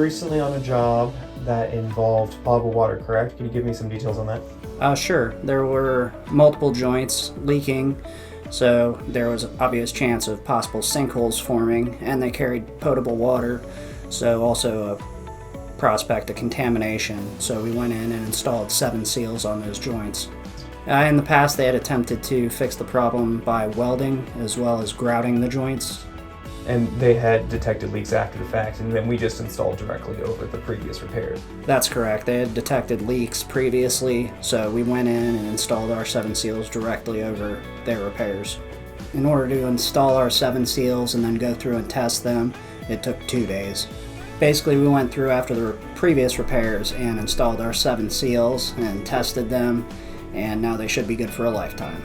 recently on a job that involved potable water, correct? Can you give me some details on that? Sure. There were multiple joints leaking, so there was an obvious chance of possible sinkholes forming, and they carried potable water, so also a prospect of contamination. So we went in and installed 7 seals on those joints. In the past, they had attempted to fix the problem by welding as well as grouting the joints. And they had detected leaks after the fact, and then we just installed directly over the previous repair. That's correct. They had detected leaks previously, so we went in and installed our 7 seals directly over their repairs. In order to install our 7 seals and then go through and test them, it took 2 days. Basically, we went through after the previous repairs and installed our 7 seals and tested them, and now they should be good for a lifetime.